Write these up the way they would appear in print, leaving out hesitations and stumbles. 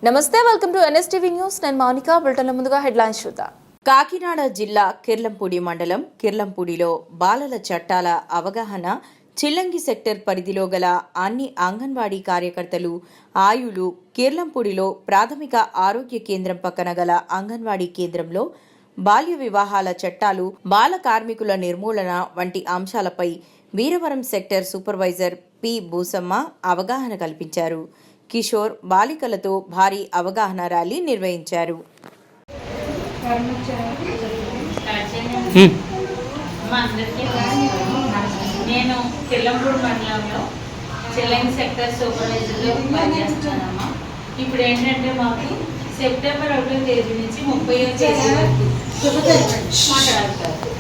నమస్తే, welcome to NSTV news. నేను మౌనిక. బులెటిన్ల ముందుగా హెడ్లైన్స్ చూద్దాం. కాకినాడ జిల్లా కిర్లంపూడి మండలం కిర్లంపూడిలో బాలల చట్టాల అవగాహన చిల్లంగి సెక్టర్ పరిధిలో గల అన్ని అంగన్వాడీ కార్యకర్తలు ఆయులు కిర్లంపూడిలో ప్రాథమిక ఆరోగ్య కేంద్రం పక్కన గల అంగన్వాడీ కేంద్రంలో బాల్య వివాహాల చట్టాలు, బాల కార్మికుల నిర్మూలన వంటి అంశాలపై వీరవరం సెక్టర్ సూపర్వైజర్ పి బూసమ్మ అవగాహన కల్పించారు. కిషోర్ బాలికలతో భారీ అవగాహన ర్యాలీ నిర్వహించారు. నేను కిర్లంపూడి మండలంలో చిల్లంగి సెక్టర్ సూపర్వైజర్గా పనిచేస్తున్నానమ్మా. ఇప్పుడు ఏంటంటే మాకు సెప్టెంబర్ 1వ తేదీ నుంచి 30వ తేదీ వరకు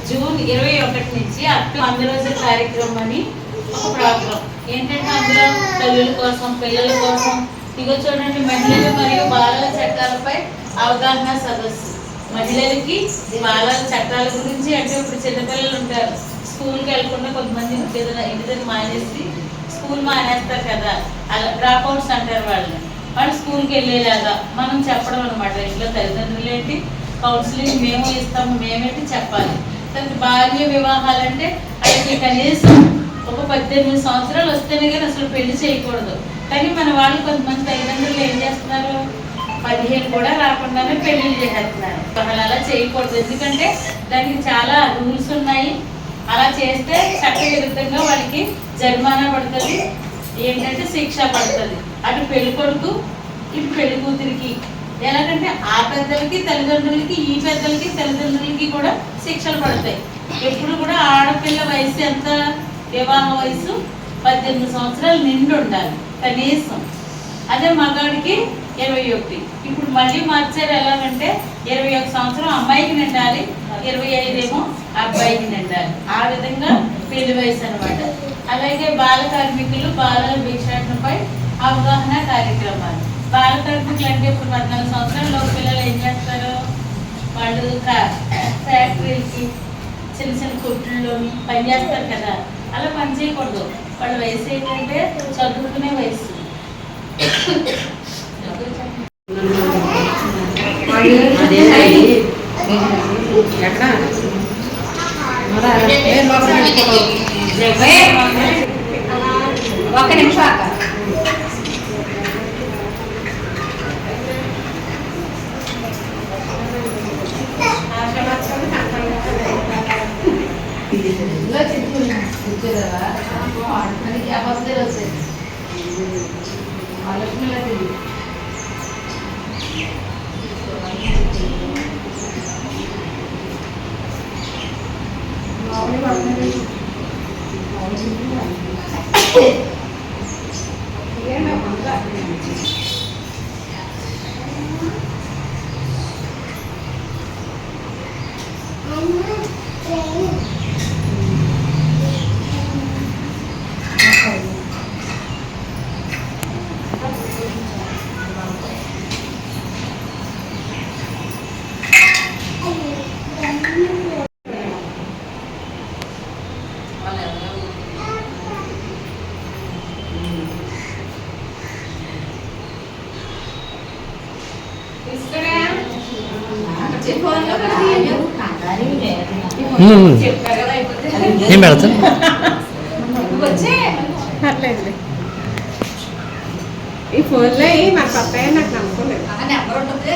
జూన్ 21 నుంచి అప్ టు 100 రోజుల కార్యక్రమం అని ఒక ప్రోగ్రాం. ఏంటంటే అందులో తల్లుల కోసం, పిల్లల కోసం, ఇగో చూడండి, మహిళలు మరియు బాలల చట్టాలపై అవగాహన సదస్సు. మహిళలకి బాలల చట్టాల గురించి, అంటే ఇప్పుడు చిన్నపిల్లలు ఉంటారు, స్కూల్కి వెళ్ళకుండా కొంతమంది ఇంటి దగ్గర మానేసి స్కూల్ మానేస్తారు కదా, అలా డ్రాప్ అవుట్స్ అంటారు వాళ్ళని. వాళ్ళు స్కూల్కి వెళ్ళేలాగా మనం చెప్పడం అనమాట. ఇంట్లో తల్లిదండ్రులు ఏంటి, కౌన్సిలింగ్ మేము ఇస్తాము, మేమేంటి చెప్పాలి. తర్వాత బాల్య వివాహాలంటే వాళ్ళకి కనీసం ఒక 18 సంవత్సరాలు వస్తేనే కానీ అసలు పెళ్లి చేయకూడదు. కానీ మన వాళ్ళు కొంతమంది తల్లిదండ్రులు ఏం చేస్తున్నారు, 15 కూడా రాకుండానే పెళ్లిళ్ళు చేసేస్తున్నారు. వాళ్ళు అలా చేయకూడదు, ఎందుకంటే దానికి చాలా రూల్స్ ఉన్నాయి. అలా చేస్తే చట్ట విరుద్ధంగా వాళ్ళకి జరిమానా పడుతుంది, ఏంటంటే శిక్ష పడుతుంది. అటు పెళ్లి కొడుకు, ఇటు పెళ్లి కూతురికి. ఎలాగంటే ఆ పెద్దలకి తల్లిదండ్రులకి, ఈ పెద్దలకి తల్లిదండ్రులకి కూడా శిక్షలు పడతాయి. ఎప్పుడు కూడా ఆడపిల్ల వయసు ఎంత, వివాహ వయసు 18 సంవత్సరాలు నిండి ఉండాలి కనీసం. అదే మగాడికి 21. ఇప్పుడు మళ్ళీ మార్చారు. ఎలాగంటే 21 సంవత్సరం అమ్మాయికి నిండాలి, 25 ఏమో అబ్బాయికి నిండాలి. ఆ విధంగా పెళ్లి వయసు అనమాట. అలాగే బాల కార్మికులు, బాలల భిక్షాటనపై అవగాహన కార్యక్రమాలు. బాల కార్మికులు అంటే ఇప్పుడు 14 సంవత్సరాల పిల్లలు ఏం చేస్తారు, వాళ్ళు ఫ్యాక్టరీలకి, చిన్న చిన్న కొట్టుల్లో పనిచేస్తారు కదా, అలా పని చేయకూడదు. వాళ్ళ వయసు ఏంటంటే చదువుకునే వయసు. ఒక నిమిషం అక్క. ఏం పెడతా ఈ ఫోన్లో నాకు కొత్త నాకు నమ్మకం లేదు. నెంబర్ ఉంటుంది.